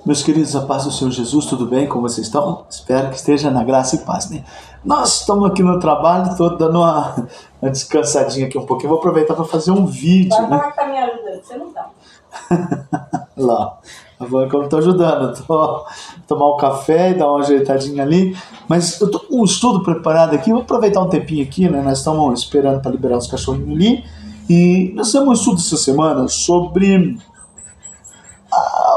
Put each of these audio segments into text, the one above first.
Meus queridos, a paz do Senhor Jesus, tudo bem? Como vocês estão? Espero que esteja na graça e paz, né? Nós estamos aqui no trabalho, estou dando uma descansadinha aqui um pouquinho. Vou aproveitar para fazer um vídeo, Vai né? falar que tá me ajudando, você não tá. Lá, agora que eu não estou ajudando, estou tomar um café e dar uma ajeitadinha ali. Mas eu estou com um estudo preparado aqui, vou aproveitar um tempinho aqui, né? Nós estamos esperando para liberar os cachorrinhos ali. E nós temos um estudo essa semana sobre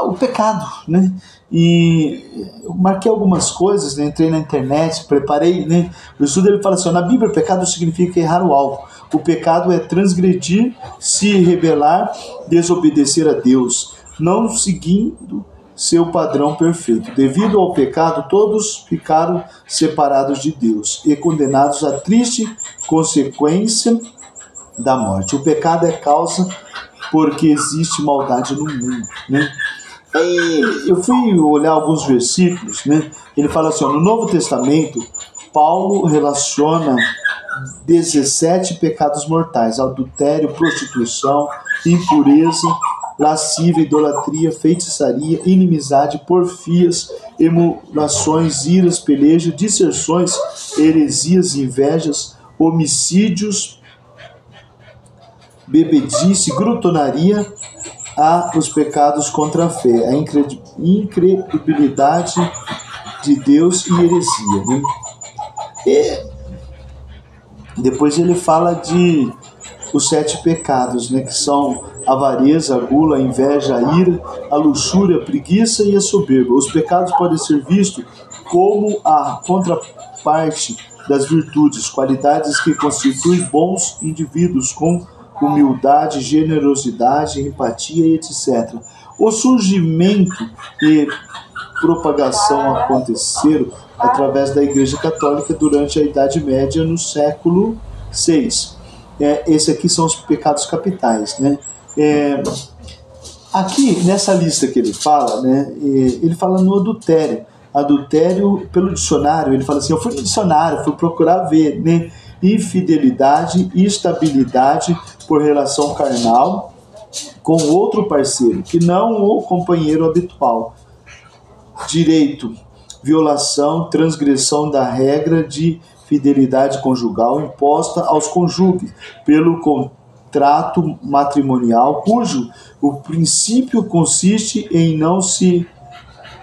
o pecado, né? E eu marquei algumas coisas, né? Entrei na internet, preparei, né? O estudo ele fala assim: na Bíblia, pecado significa errar o alvo. O pecado é transgredir, se rebelar, desobedecer a Deus, não seguindo seu padrão perfeito. Devido ao pecado, todos ficaram separados de Deus e condenados à triste consequência da morte. O pecado é causa porque existe maldade no mundo, né? Aí eu fui olhar alguns versículos, né? Ele fala assim, ó, no Novo Testamento, Paulo relaciona 17 pecados mortais: adultério, prostituição, impureza, lascívia, idolatria, feitiçaria, inimizade, porfias, emulações, iras, peleja, disserções, heresias, invejas, homicídios, bebedice, glutonaria, os pecados contra a fé, a incredibilidade de Deus e heresia, né? E depois ele fala de os 7 pecados, né, que são a avareza, a gula, a inveja, a ira, a luxúria, a preguiça e a soberba. Os pecados podem ser vistos como a contraparte das virtudes, qualidades que constituem bons indivíduos com humildade, generosidade, empatia e etc. O surgimento e propagação aconteceram através da Igreja Católica durante a Idade Média no século VI. Esses aqui são os pecados capitais, né? Aqui, nessa lista que ele fala, né, ele fala no adultério. Adultério, pelo dicionário, ele fala assim, eu fui no dicionário, fui procurar ver, né? Infidelidade, instabilidade por relação carnal com outro parceiro, que não o companheiro habitual. Direito, violação, transgressão da regra de fidelidade conjugal imposta aos cônjuges pelo contrato matrimonial, cujo o princípio consiste em não se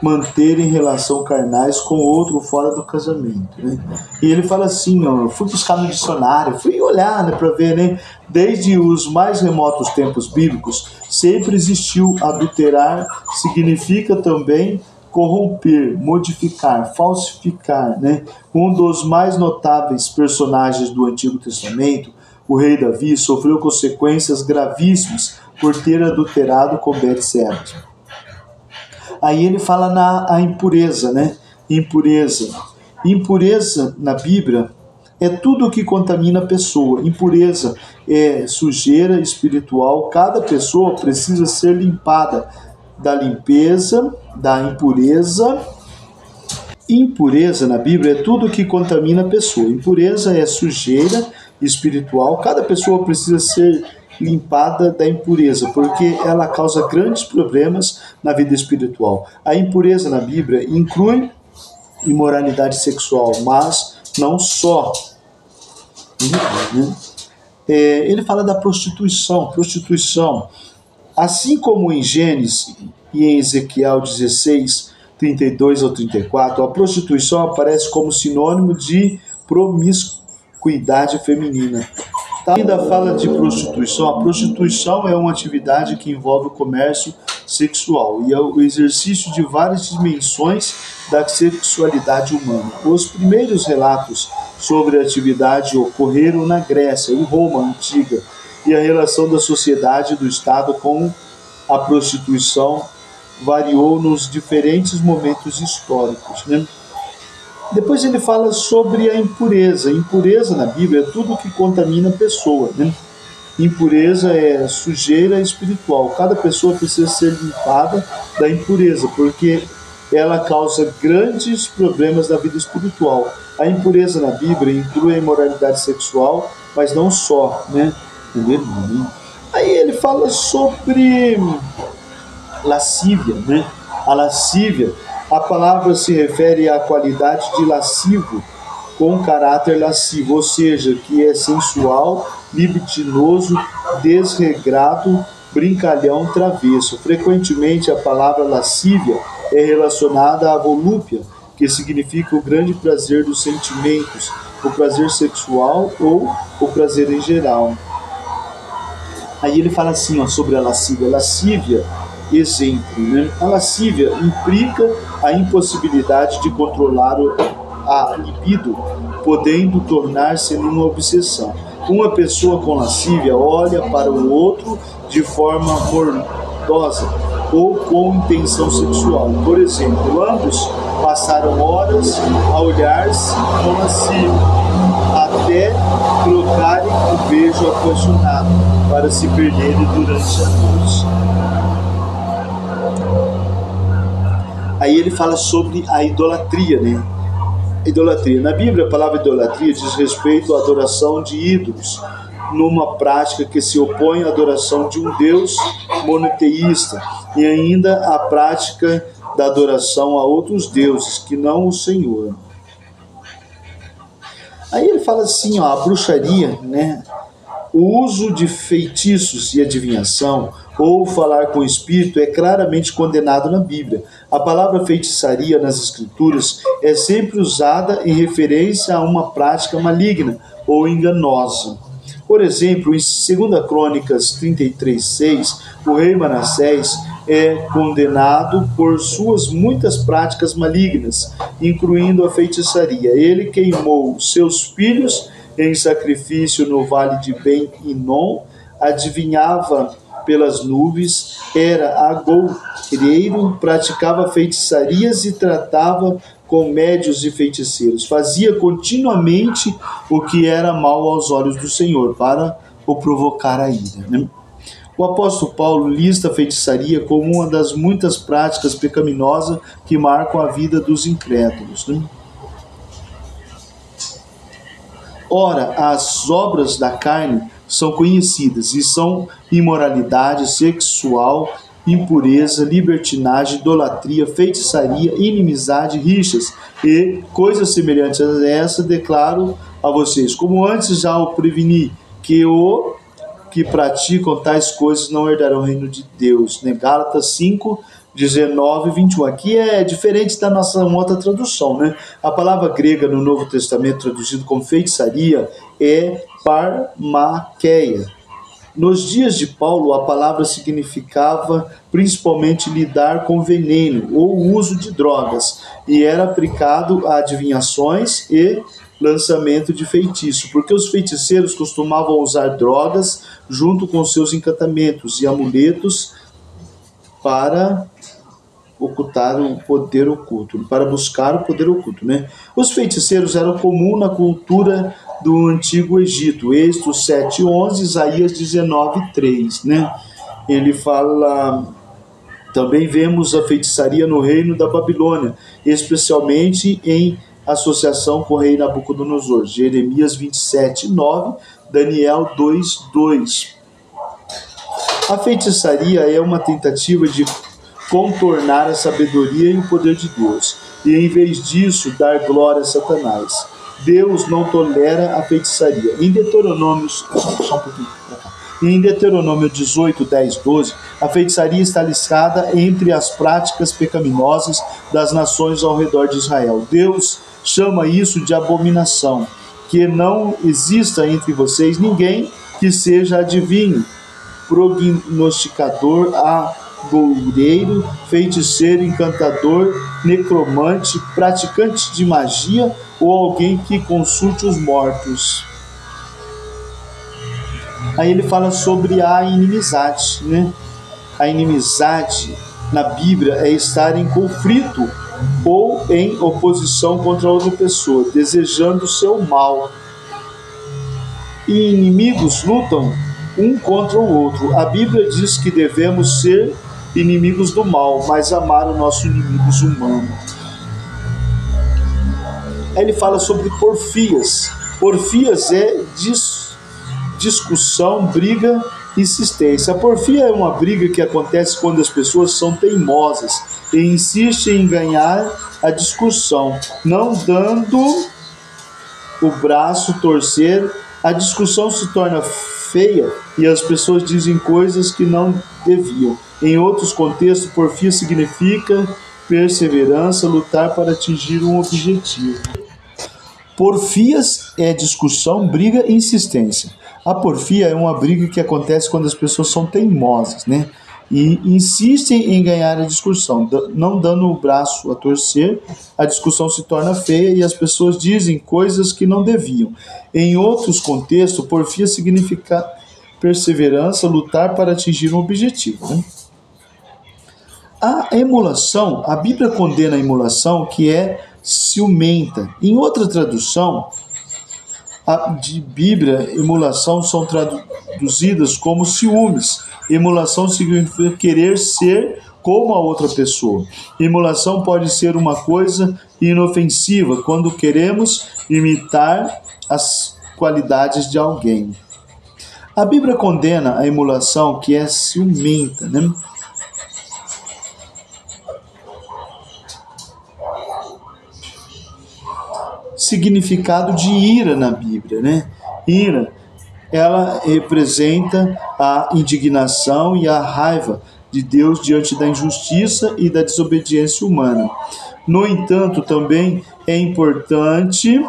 manter em relação carnais com outro fora do casamento, né? E ele fala assim, ó, eu fui buscar no dicionário, fui olhar, né, para ver, né, desde os mais remotos tempos bíblicos, sempre existiu. Adulterar significa também corromper, modificar, falsificar, né? Um dos mais notáveis personagens do Antigo Testamento, o rei Davi, sofreu consequências gravíssimas por ter adulterado com Betseba. Aí ele fala a impureza, né? Impureza na Bíblia é tudo o que contamina a pessoa. Impureza é sujeira espiritual. Cada pessoa precisa ser limpada da limpeza, da impureza. Impureza na Bíblia é tudo o que contamina a pessoa. Impureza é sujeira espiritual. Cada pessoa precisa ser limpada da impureza, porque ela causa grandes problemas na vida espiritual. A impureza na Bíblia inclui imoralidade sexual, mas não só. Ele fala da prostituição. Assim como em Gênesis e em Ezequiel 16, 32 ao 34, a prostituição aparece como sinônimo de promiscuidade feminina. Ainda fala de prostituição. A prostituição é uma atividade que envolve o comércio sexual e é o exercício de várias dimensões da sexualidade humana. Os primeiros relatos sobre a atividade ocorreram na Grécia e Roma antiga, e a relação da sociedade e do Estado com a prostituição variou nos diferentes momentos históricos, né? Depois ele fala sobre a impureza. Impureza na Bíblia é tudo que contamina a pessoa, né? Impureza é sujeira espiritual. Cada pessoa precisa ser limpada da impureza, porque ela causa grandes problemas na vida espiritual. A impureza na Bíblia inclui a imoralidade sexual, mas não só, né? Aí ele fala sobre lascívia, né? A lascívia, a palavra se refere à qualidade de lascivo, com caráter lascivo, ou seja, que é sensual, libidinoso, desregrado, brincalhão, travesso. Frequentemente a palavra lascívia é relacionada à volúpia, que significa o grande prazer dos sentimentos, o prazer sexual ou o prazer em geral. Aí ele fala assim, ó, sobre a lascívia. Lascívia, exemplo, né? A lascívia implica a impossibilidade de controlar a libido, podendo tornar-se numa obsessão. Uma pessoa com lascívia olha para o outro de forma mordosa ou com intenção sexual. Por exemplo, ambos passaram horas a olhar-se com lascívia, até trocarem um beijo apaixonado para se perderem durante a noite. Aí ele fala sobre a idolatria, né? Idolatria. Na Bíblia, a palavra idolatria diz respeito à adoração de ídolos, numa prática que se opõe à adoração de um Deus monoteísta, e ainda à prática da adoração a outros deuses, que não o Senhor. Aí ele fala assim, ó, a bruxaria, né? O uso de feitiços e adivinhação, ou falar com o espírito, é claramente condenado na Bíblia. A palavra feitiçaria nas Escrituras é sempre usada em referência a uma prática maligna ou enganosa. Por exemplo, em 2 Crônicas 33:6, o rei Manassés é condenado por suas muitas práticas malignas, incluindo a feitiçaria. Ele queimou seus filhos em sacrifício no vale de Ben-Hinom, adivinhava pelas nuvens, era agoureiro, praticava feitiçarias e tratava com médios e feiticeiros. Fazia continuamente o que era mal aos olhos do Senhor, para o provocar a ira, né? O apóstolo Paulo lista a feitiçaria como uma das muitas práticas pecaminosas que marcam a vida dos incrédulos, né? Ora, as obras da carne são conhecidas e são imoralidade sexual, impureza, libertinagem, idolatria, feitiçaria, inimizade, rixas e coisas semelhantes a essa. Declaro a vocês, como antes já o preveni, que o que praticam tais coisas não herdarão o reino de Deus. Né? Gálatas 5, 19 e 21. Aqui é diferente da nossa outra tradução, né? A palavra grega no Novo Testamento, traduzido como feitiçaria, é parmakeia. Nos dias de Paulo, a palavra significava principalmente lidar com veneno ou uso de drogas, e era aplicado a adivinhações e lançamento de feitiço, porque os feiticeiros costumavam usar drogas junto com seus encantamentos e amuletos para ocultar o poder oculto, para buscar o poder oculto, né? Os feiticeiros eram comuns na cultura do Antigo Egito. Êxodo 7:11, Isaías 19:3, né? Ele fala, também vemos a feitiçaria no reino da Babilônia, especialmente em associação com o rei Nabucodonosor. Jeremias 27:9, Daniel 2:2. A feitiçaria é uma tentativa de contornar a sabedoria e o poder de Deus, e em vez disso dar glória a Satanás. Deus não tolera a feitiçaria. Em Deuteronômio 18, 10, 12, a feitiçaria está listada entre as práticas pecaminosas das nações ao redor de Israel. Deus chama isso de abominação. Que não exista entre vocês ninguém que seja adivinho, prognosticador, agoureiro, feiticeiro, encantador, necromante, praticante de magia ou alguém que consulte os mortos. Aí ele fala sobre a inimizade, né? A inimizade na Bíblia é estar em conflito ou em oposição contra outra pessoa, desejando o seu mal. E inimigos lutam um contra o outro. A Bíblia diz que devemos ser inimigos do mal, mas amar os nossos inimigos humanos. Aí ele fala sobre porfias. Porfias é discussão, briga, insistência. A porfia é uma briga que acontece quando as pessoas são teimosas, e insiste em ganhar a discussão, não dando o braço a torcer. A discussão se torna feia e as pessoas dizem coisas que não deviam. Em outros contextos, porfia significa perseverança, lutar para atingir um objetivo. Porfias é discussão, briga e insistência. A porfia é uma briga que acontece quando as pessoas são teimosas, né? E insistem em ganhar a discussão, não dando o braço a torcer. A discussão se torna feia e as pessoas dizem coisas que não deviam. Em outros contextos, porfia significa perseverança, lutar para atingir um objetivo, né? A emulação, a Bíblia condena a emulação, que é ciumenta. Em outra tradução de Bíblia, emulação são traduzidas como ciúmes. Emulação significa querer ser como a outra pessoa. Emulação pode ser uma coisa inofensiva quando queremos imitar as qualidades de alguém. A Bíblia condena a emulação, que é ciumenta, né? Significado de ira na Bíblia, né? Ira, ela representa a indignação e a raiva de Deus diante da injustiça e da desobediência humana. No entanto, também é importante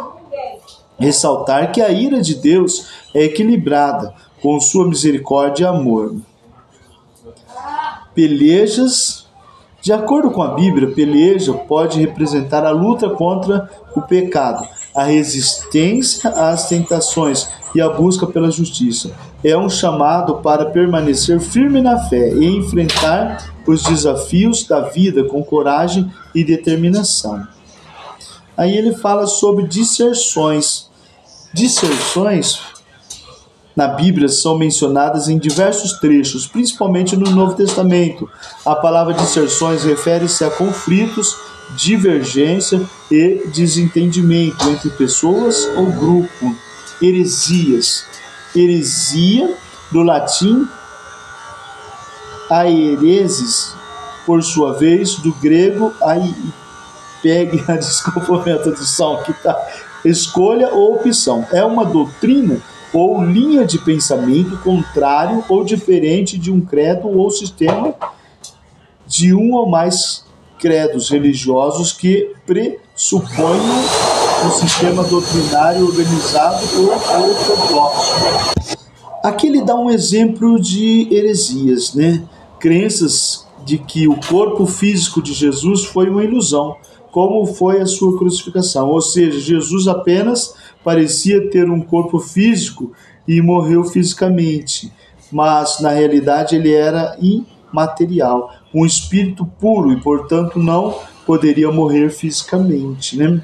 ressaltar que a ira de Deus é equilibrada com sua misericórdia e amor. Pelejas. De acordo com a Bíblia, peleja pode representar a luta contra o pecado, a resistência às tentações e a busca pela justiça. É um chamado para permanecer firme na fé e enfrentar os desafios da vida com coragem e determinação. Aí ele fala sobre disserções. Disserções na Bíblia são mencionadas em diversos trechos, principalmente no Novo Testamento. A palavra disserções refere-se a conflitos, divergência e desentendimento entre pessoas ou grupo. Heresias. Heresia, do latim aeresis, por sua vez, do grego desculpa a minha tradução aqui, tá? Escolha ou opção. É uma doutrina ou linha de pensamento contrário ou diferente de um credo ou sistema de um ou mais credos religiosos que pressupõem um sistema doutrinário organizado ou ortodoxo. Aqui ele dá um exemplo de heresias, né? Crenças de que o corpo físico de Jesus foi uma ilusão, como foi a sua crucificação. Ou seja, Jesus apenas parecia ter um corpo físico e morreu fisicamente, mas na realidade ele era imaterial, um espírito puro e, portanto, não poderia morrer fisicamente, né?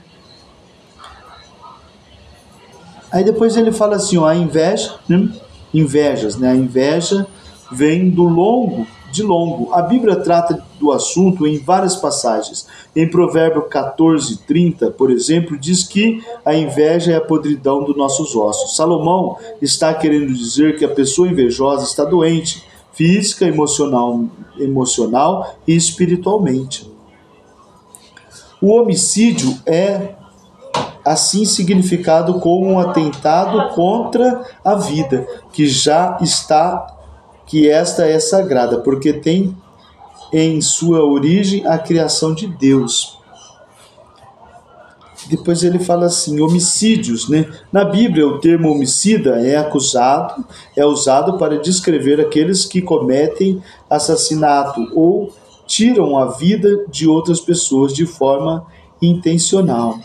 Aí depois ele fala assim, ó, a inveja, né? Invejas, né? A inveja vem de longo. A Bíblia trata do assunto em várias passagens. Em Provérbio 14:30, por exemplo, diz que a inveja é a podridão dos nossos ossos. Salomão está querendo dizer que a pessoa invejosa está doente, física, emocional e espiritualmente. O homicídio é assim significado como um atentado contra a vida, que esta é sagrada, porque tem em sua origem a criação de Deus. Depois ele fala assim, homicídios, né? Na Bíblia, o termo homicida é usado para descrever aqueles que cometem assassinato ou tiram a vida de outras pessoas de forma intencional.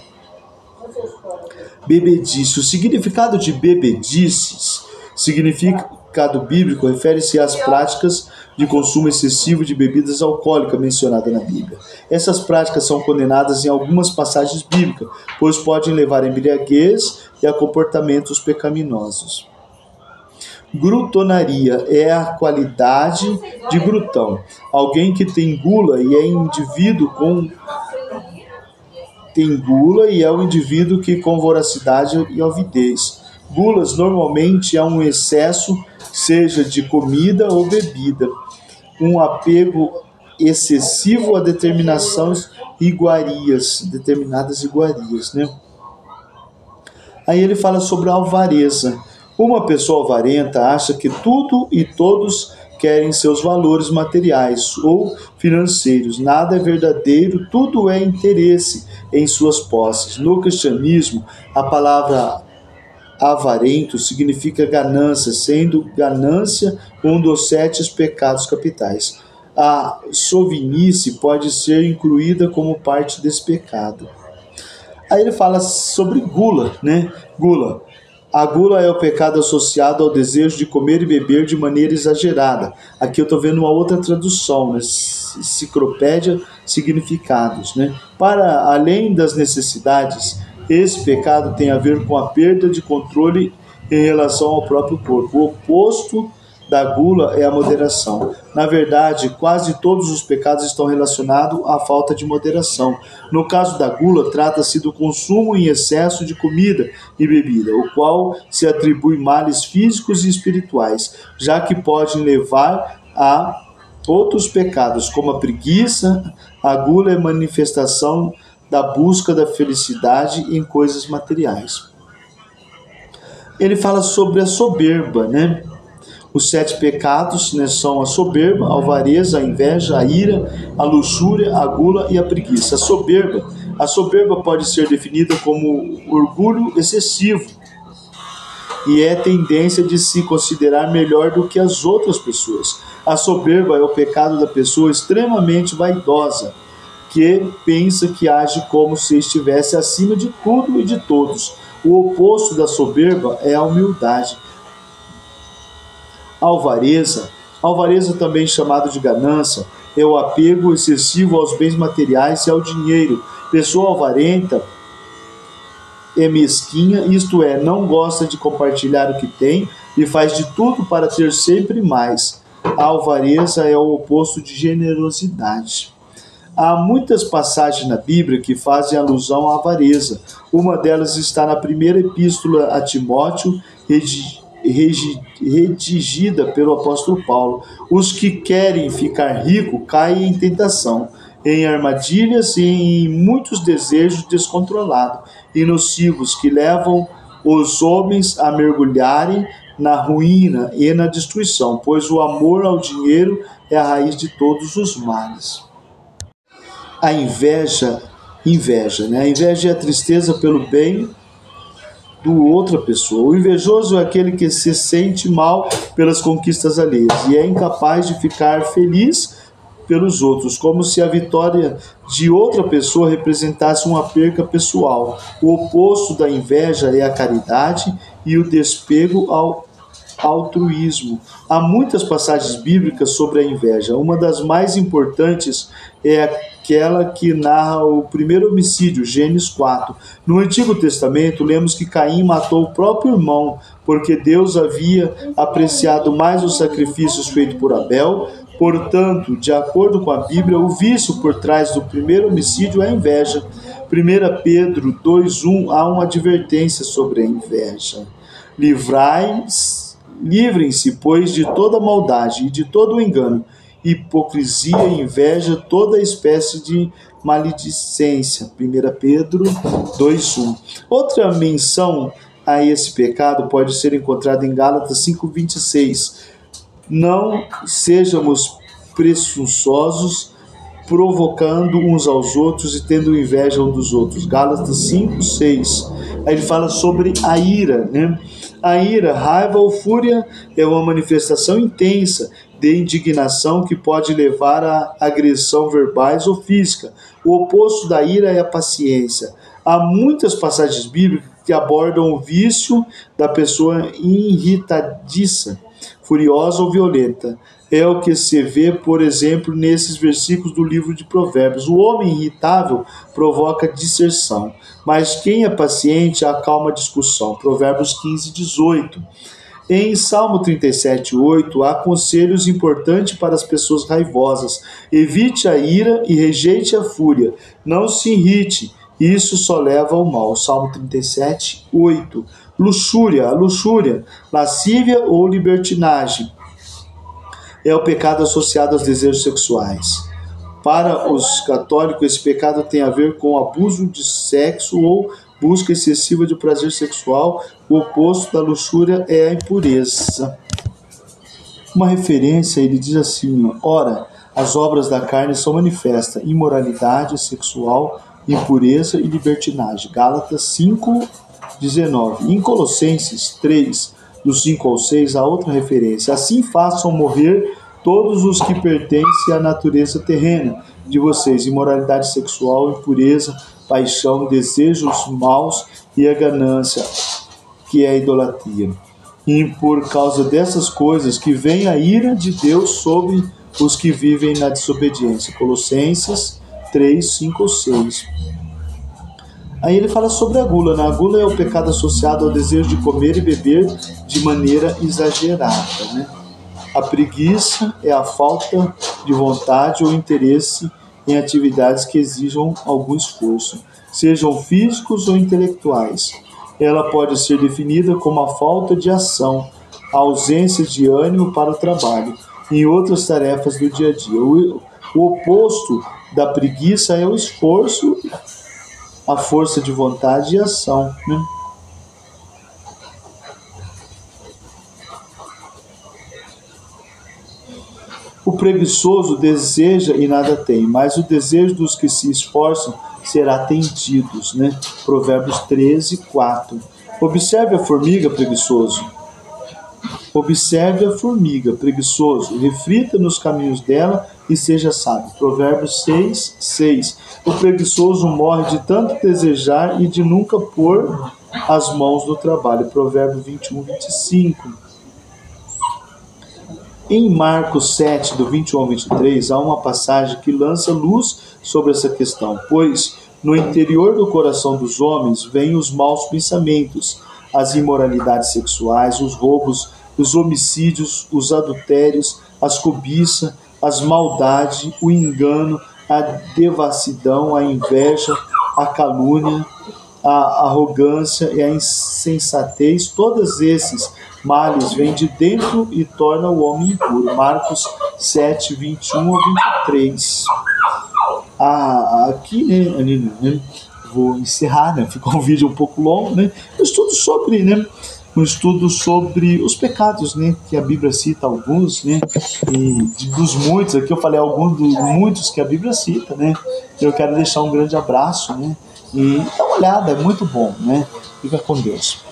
Bebedice. O significado de bebedices, significado bíblico, refere-se às práticas de consumo excessivo de bebidas alcoólicas mencionadas na Bíblia. Essas práticas são condenadas em algumas passagens bíblicas, pois podem levar a embriaguez e a comportamentos pecaminosos. Glutonaria é a qualidade de glutão, alguém que tem gula e é o indivíduo que com voracidade e avidez. Gulas normalmente é um excesso, seja de comida ou bebida, um apego excessivo a determinadas iguarias, né? Aí ele fala sobre a alvareza. Uma pessoa alvarenta acha que tudo e todos querem seus valores materiais ou financeiros. Nada é verdadeiro, tudo é interesse em suas posses. No cristianismo, a palavra avarento significa ganância, sendo ganância um dos 7 pecados capitais. A sovinice pode ser incluída como parte desse pecado. Aí ele fala sobre gula, né? Gula. A gula é o pecado associado ao desejo de comer e beber de maneira exagerada. Aqui eu estou vendo uma outra tradução, né? Enciclopédia Significados, né? Para além das necessidades, esse pecado tem a ver com a perda de controle em relação ao próprio corpo. O oposto da gula é a moderação. Na verdade, quase todos os pecados estão relacionados à falta de moderação. No caso da gula, trata-se do consumo em excesso de comida e bebida, o qual se atribui males físicos e espirituais, já que podem levar a outros pecados, como a preguiça. A gula é manifestação da busca da felicidade em coisas materiais. Ele fala sobre a soberba, né? Os 7 pecados, né, são a soberba, a alvareza, a inveja, a ira, a luxúria, a gula e a preguiça. A soberba pode ser definida como orgulho excessivo e é tendência de se considerar melhor do que as outras pessoas. A soberba é o pecado da pessoa extremamente vaidosa, que pensa que age como se estivesse acima de tudo e de todos. O oposto da soberba é a humildade. Alvareza, também chamado de ganância, é o apego excessivo aos bens materiais e ao dinheiro. Pessoa alvarenta é mesquinha, isto é, não gosta de compartilhar o que tem e faz de tudo para ter sempre mais. A alvareza é o oposto de generosidade. Há muitas passagens na Bíblia que fazem alusão à avareza. Uma delas está na primeira epístola a Timóteo, redigida pelo apóstolo Paulo. Os que querem ficar ricos caem em tentação, em armadilhas e em muitos desejos descontrolados e nocivos que levam os homens a mergulharem na ruína e na destruição, pois o amor ao dinheiro é a raiz de todos os males. A inveja, né? A inveja é a tristeza pelo bem do outra pessoa. O invejoso é aquele que se sente mal pelas conquistas alheias e é incapaz de ficar feliz pelos outros, como se a vitória de outra pessoa representasse uma perca pessoal. O oposto da inveja é a caridade e o despego ao altruísmo. Há muitas passagens bíblicas sobre a inveja. Uma das mais importantes é aquela que narra o primeiro homicídio, Gênesis 4. No Antigo Testamento, lemos que Caim matou o próprio irmão, porque Deus havia apreciado mais os sacrifícios feitos por Abel. Portanto, de acordo com a Bíblia, o vício por trás do primeiro homicídio é a inveja. 1 Pedro 2,1 há uma advertência sobre a inveja. Livrem-se, pois, de toda maldade e de todo engano, hipocrisia e inveja, toda espécie de maledicência. 1 Pedro 2,1. Outra menção a esse pecado pode ser encontrada em Gálatas 5,26. Não sejamos presunçosos, provocando uns aos outros e tendo inveja uns dos outros. Gálatas 5:6. Aí ele fala sobre a ira, né? A ira, raiva ou fúria é uma manifestação intensa de indignação que pode levar a agressão verbais ou física. O oposto da ira é a paciência. Há muitas passagens bíblicas que abordam o vício da pessoa irritadiça, furiosa ou violenta. É o que se vê, por exemplo, nesses versículos do livro de Provérbios. O homem irritável provoca disserção, mas quem é paciente acalma a discussão. Provérbios 15:18. Em Salmo 37:8, há conselhos importantes para as pessoas raivosas. Evite a ira e rejeite a fúria. Não se irrite, isso só leva ao mal. Salmo 37:8. Luxúria, lascívia ou libertinagem é o pecado associado aos desejos sexuais. Para os católicos, esse pecado tem a ver com abuso de sexo ou busca excessiva de prazer sexual. O oposto da luxúria é a impureza. Uma referência, ele diz assim: ora, as obras da carne são manifestas: imoralidade sexual, impureza e libertinagem. Gálatas 5:19. Em Colossenses 3, do 5 ao 6, há outra referência: assim façam morrer todos os que pertencem à natureza terrena de vocês: imoralidade sexual, impureza, paixão, desejos maus e a ganância, que é a idolatria. E por causa dessas coisas que vem a ira de Deus sobre os que vivem na desobediência. Colossenses 3, 5 ou 6. Aí ele fala sobre a gula, né? A gula é o pecado associado ao desejo de comer e beber de maneira exagerada, né? A preguiça é a falta de vontade ou interesse em atividades que exijam algum esforço, sejam físicos ou intelectuais. Ela pode ser definida como a falta de ação, a ausência de ânimo para o trabalho e em outras tarefas do dia a dia. O oposto da preguiça é o esforço, a força de vontade e ação, né? O preguiçoso deseja e nada tem, mas o desejo dos que se esforçam será atendido, né? Provérbios 13, 4. Observe a formiga, preguiçoso. Observe a formiga, preguiçoso. Reflita nos caminhos dela e seja sábio. Provérbios 6, 6. O preguiçoso morre de tanto desejar e de nunca pôr as mãos no trabalho. Provérbios 21, 25. Em Marcos 7, do 21 ao 23, há uma passagem que lança luz sobre essa questão, pois no interior do coração dos homens vêm os maus pensamentos, as imoralidades sexuais, os roubos, os homicídios, os adultérios, as cobiças, as maldades, o engano, a devassidão, a inveja, a calúnia, a arrogância e a insensatez. Todos esses males vêm de dentro e tornam o homem impuro. Marcos 7, 21 ao 23. Aqui, né, vou encerrar, né? Ficou um vídeo um pouco longo, né? Um estudo sobre os pecados, né? Que a Bíblia cita alguns, né? E dos muitos, aqui eu falei alguns dos muitos que a Bíblia cita, né? Eu quero deixar um grande abraço, né? E dá uma olhada, é muito bom, né? Fica com Deus.